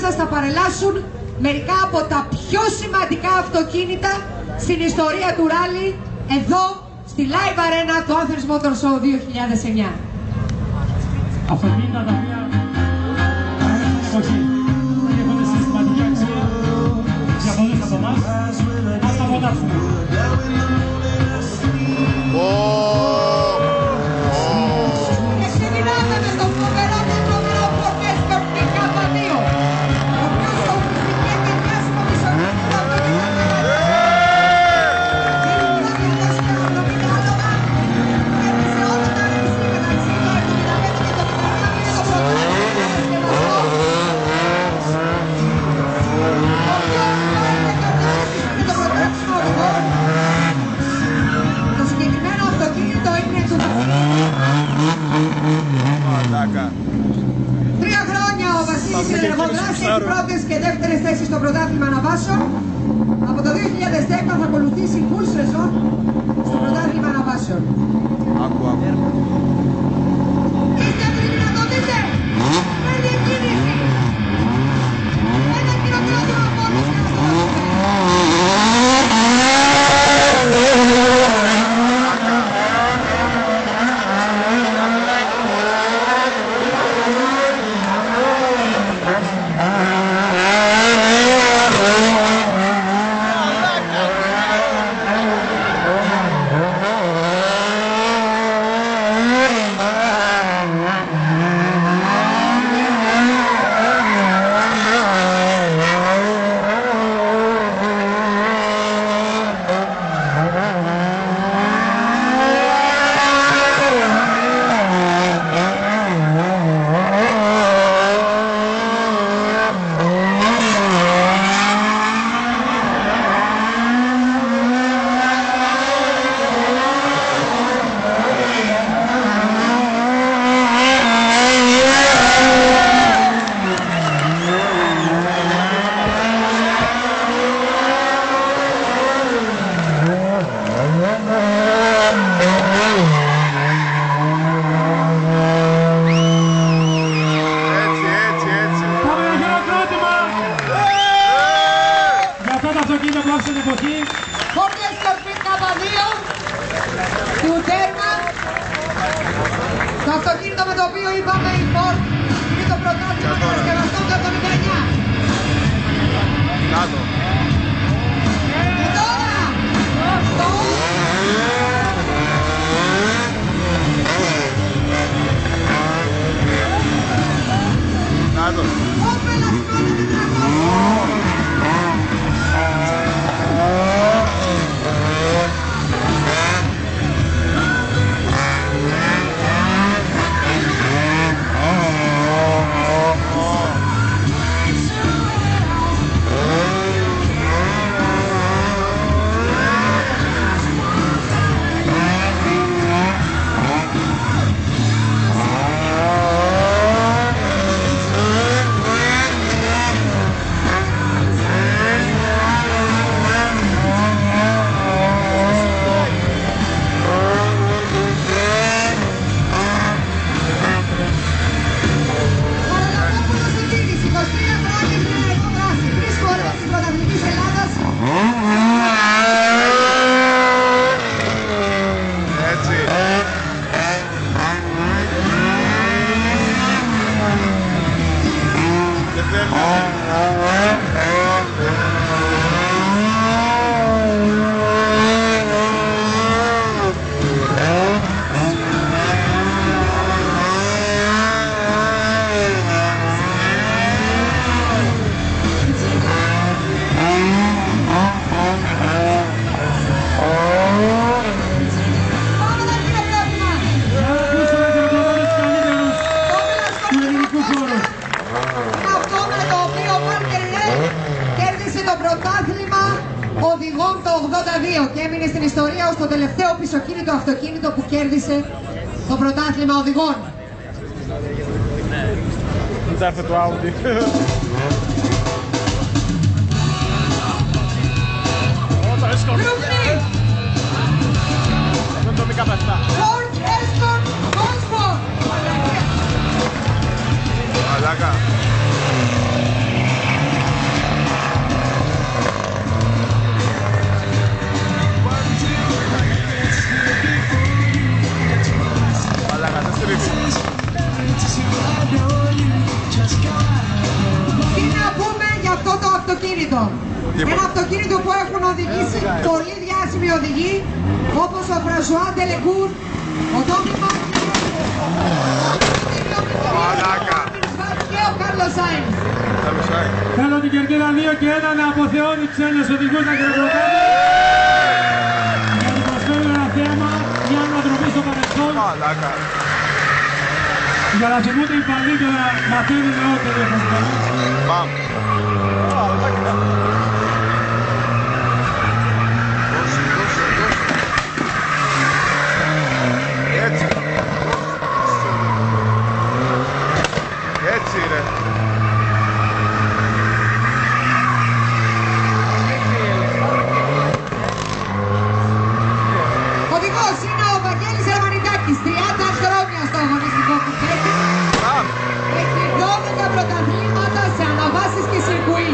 σας θα παρελάσουν μερικά από τα πιο σημαντικά αυτοκίνητα στην ιστορία του ράλι εδώ στη Live Arena του Athens Motor Show 2009. Αυτοκίνητα τα οποία όχι, δεν έχονται συστηματική αξία για πολλές από εμάς, ας τα φωτάξουμε. Και ξεκινάμε με το φοβερό και τρομερό Ford Escort K2. Ο πιο σοφιστικέ και διάσημο μισονύχτο αυτοκίνητο στην Ελλάδα. Κέρδισε όλα τα ρέισινγκ μεταξύ του 75 και το 80 και το το συγκεκριμένο αυτοκίνητο είναι του 3 χρόνια ο Βασίλης Ενεργοδράσης έχει πρώτες και δεύτερες θέσεις στο πρωτάθλημα αναβάσεων. Από το 2010 θα ακολουθήσει full σεζόν στο πρωτάθλημα αναβάσεων. Είστε έτοιμοι να το δείτε! Παίρνει κίνηση! Ένα χειροκρότημα από όλους και να το Ford Escort K2 του τέρμα. Το αυτοκίνητο με το οποίο είπαμε η Ford είναι το πρωτάθλημα των κατασκευαστών του 79. Κάτω. Και τώρα το Κάτω. Opel Ascona 400. οδηγών το 82 και έμεινε στην ιστορία ως το τελευταίο πισωκίνητο αυτοκίνητο που κέρδισε το πρωτάθλημα οδηγών. Δεν θα το Audi. Group Δεν το μήκα πεφτά. Ford Escort Motorsport. Μαλάκα. αυτοκίνητο. Ένα αυτοκίνητο που έχουν οδηγήσει πολύ διάσημοι οδηγοί, όπως ο Φρανσουά Ντελεκούρ, ο Τόμι Μάρτιν, και ο Κάρλος Σάινς. Θέλω την κερκίδα 2 και 1 να αποθεώνει τους Έλληνες οδηγούς να χειροκροτάνε. Γιατί προσφέρουν ένα θέαμα για ανατροπή στο παρελθόν. Για να θυμούνται οι παλιοί και να μαθαίνουν νεότεροι διαφορετικά. Έτσι. Έτσι ρε. Οδηγός είναι ο Βαγγέλης Ερμανιτάκης, 30 χρόνια στο αγωνιστικό κουτέκι. Έχει 12 πρωταθλήματα σε αναβάσεις και σιρκουί.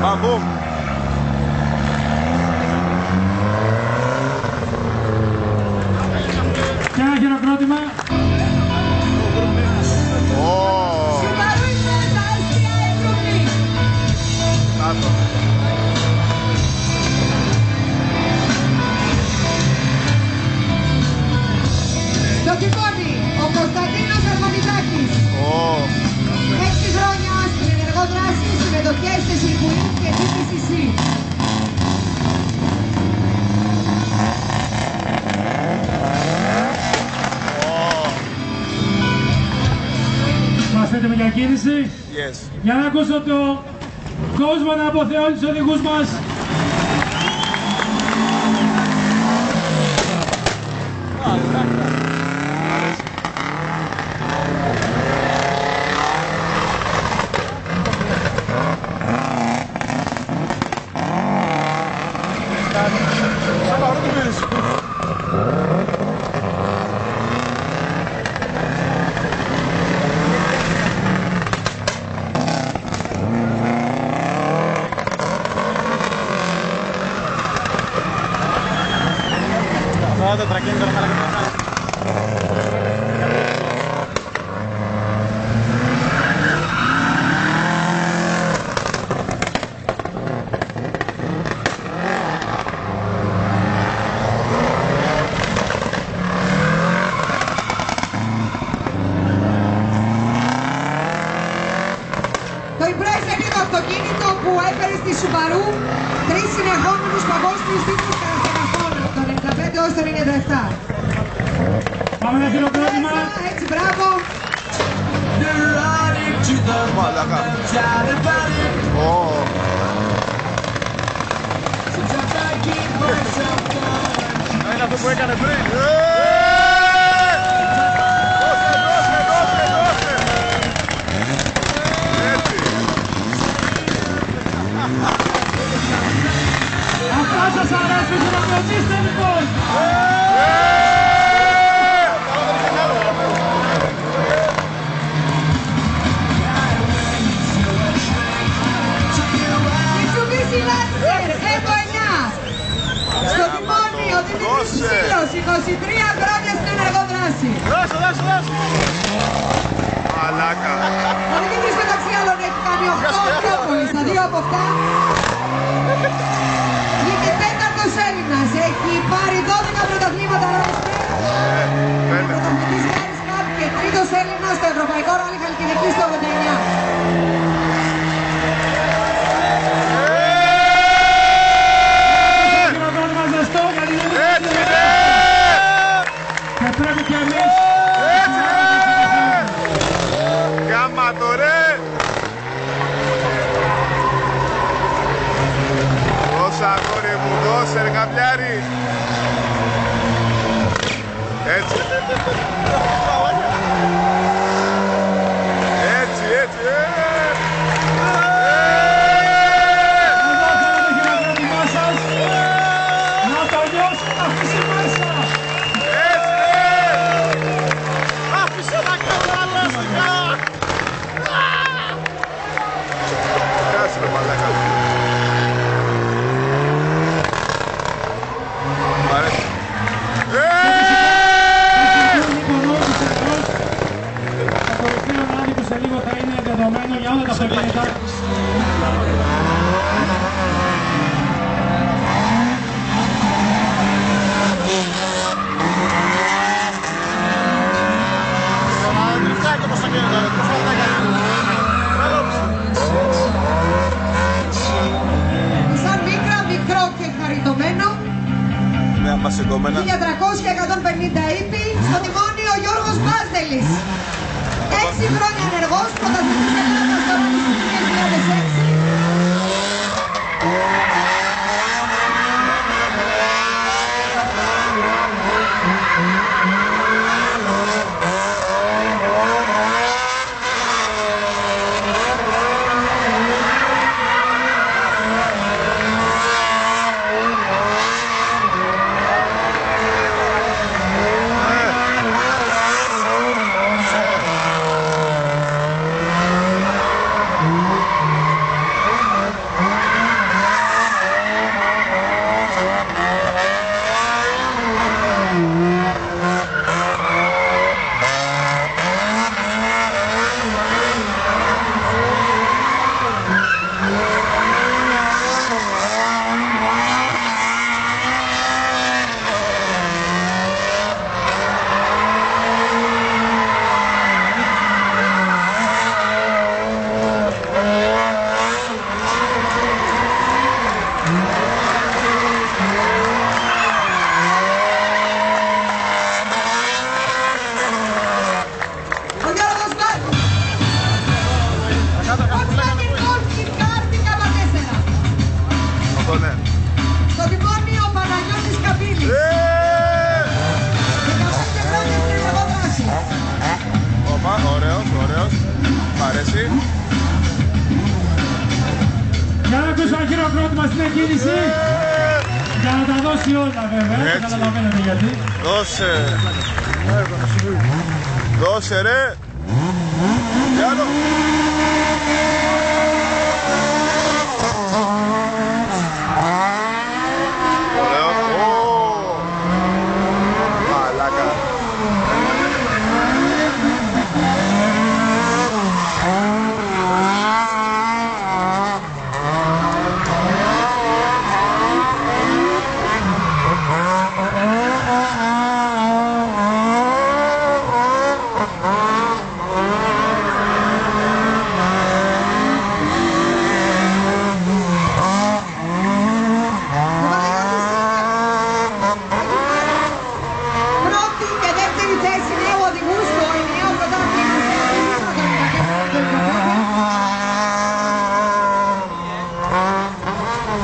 Μπαμπούμ. Και ένα χειροκρότημα. Subaru Impreza STI Brooklyn. Κάτω. Στο τυπώνει ο Κωνσταντίνος Ερμανιτάκης. 6 χρόνια στην ενεργό δράση, συμμετοχές σε σιρκουί και DTCC. Είμαστε έτοιμοι για κίνηση. Yes. Για να ακούσω το κόσμο να αποθεώνει τους οδηγούς μας. Το Impreza είναι το αυτοκίνητο που έφερε στη Subaru 3 συνεχόμενους παγκόσμιους τίτλους κατασκευαστών από το 95 έως το 97. Πάμε ένα χειροκρότημα. Έτσι, μπράβο. Μαλάκα. Είναι αυτό που έκανε πριν. Αυτά σας αρέσουν, χειροκροτήστε λοιπόν. Mitsubishi Lancer Evo 9. Στο τιμόνι ο Δημήτρης Ψήλος, 23 χρόνια στην ενεργό δράση. Μαλάκα. Ο Δημήτρης μεταξύ άλλων έχει κάνει 8 Ακρόπολης, τα 2 από αυτά. Είναι 4ος Έλληνας, έχει πάρει 12 πρωταθλήματα ρόλσπερ. Πρωταθλητής Gairs Cup και 3ος Έλληνας στο Ευρωπαϊκό Ράλι Χαλκιδικής το 89. Χειροκρότημα ζεστό γιατί δεν είναι. Και πρέπει και εμείς. Γάμα το ρε. Δώσα αγόρι μου, δώσε ρε γαμπλιάρι. Έτσι. Έτσι, έτσι. Εδώ θέλω το χειροκρότημά σας. Να το νιώσουν να αφήσει μέσα. Άφησε να κάνω ανάστηκα. Κάτσε ρε μαλάκα. Μ' αρέσει. σε κομμένα. 1300 και 150 ύπη, στο τιμόνι ο Γιώργος Μπάζδελης. 6 χρόνια ενεργός, πρωταθλητής Ελλάδας στο Ραλί 15 Για να ακούσω ένα χειροκρότημα στην εκκίνηση. Για να τα δώσει όλα βέβαια, καταλαβαίνετε γιατί. Δώσε. Δώσε ρε. Γιάννο. Ωραίο. Μαλάκα.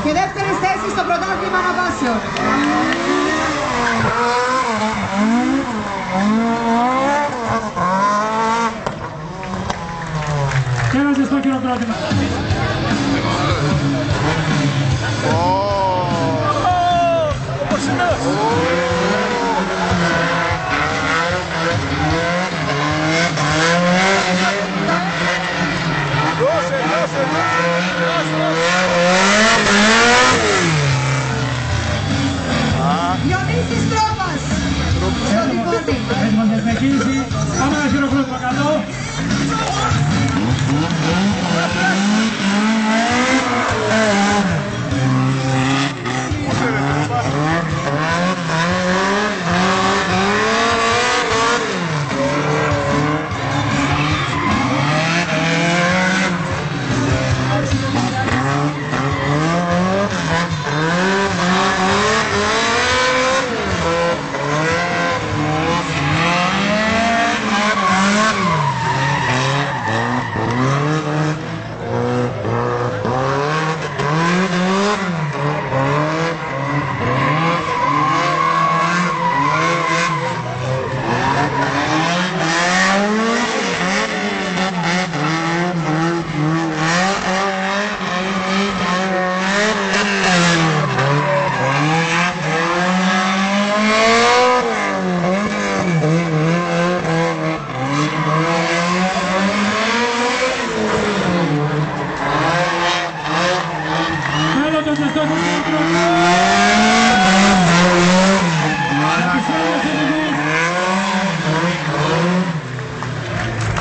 Και δεύτερη θέση στο πρωτάθλημα αναβάσεων. Και ένα ζεστό χειροκρότημα. Όπως είναι. Διονύσης Τρόπας. Στο τιμόνι. Έτοιμος για την εκκίνηση. Πάμε ένα χειροκρότημα καλό.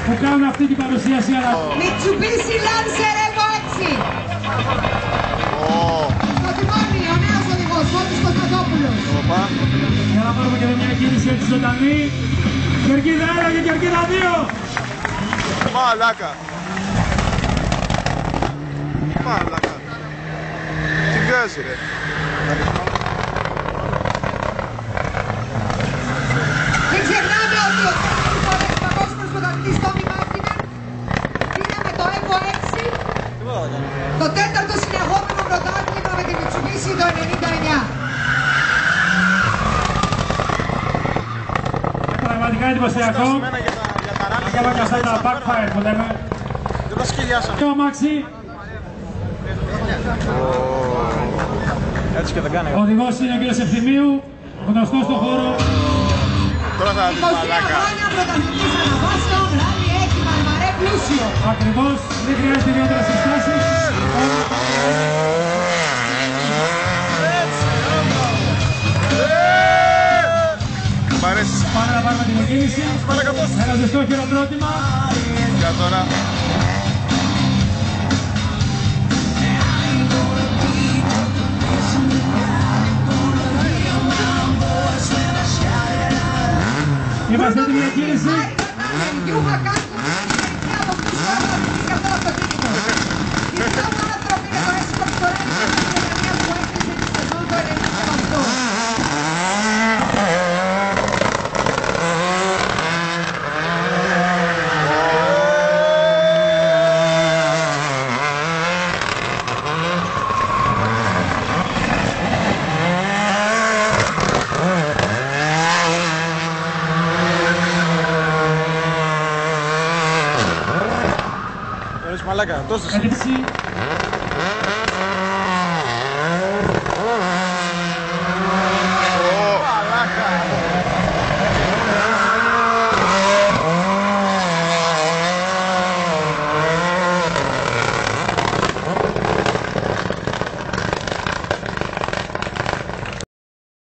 Που κάνουν αυτή την παρουσίαση, αλλά... Mitsubishi Lancer Evo 6. Στο τιμόνι, ο νέος οδηγός, Φώτης Κωνσταντόπουλος. Για να πάρουμε και μια κίνηση έτσι ζωντανή. Κερκίδα 1 και Κερκίδα 2. Μαλάκα. Μαλάκα. Τι βγάζει ρε. Μάρτης Τόμι Μάρτινεν πήρε με το Evo 6 το τέταρτο συνεχόμενο πρωτάθλημα με την Mitsubishi το 99. Πραγματικά εντυπωσιακό. Ακόμα και αυτά τα backfire που λέμε. Δεν τα σκυλιάσαμε. Και ο Μάξι, Έτσι και δεν κάνει. ο οδηγός είναι ο κύριος Ευθυμίου, γνωστός στον χώρο. Τώρα θα δεις 23 μαλάκα. χρόνια πρωταθλητής αναβάσεων, ράλι έχει μαρμαρέ πλούσιο. Ακριβώς, δεν χρειάζεται ιδιαίτερες συστάσεις. Μ' αρέσει. Πάμε να πάρουμε την εκκίνηση. Ένα ζεστό χειροκρότημα. Για τώρα. Είμαστε έτοιμοι για κίνηση. Γιούχα Κάκου, η από τους φοράς και αυτό το αυτοκίνητο. Η πιο άνθρωπο είναι το Escort στο Rally και μια που έκλεισε τη σεζόν το 98. Μαλάκα, τόσο. Έντευξη.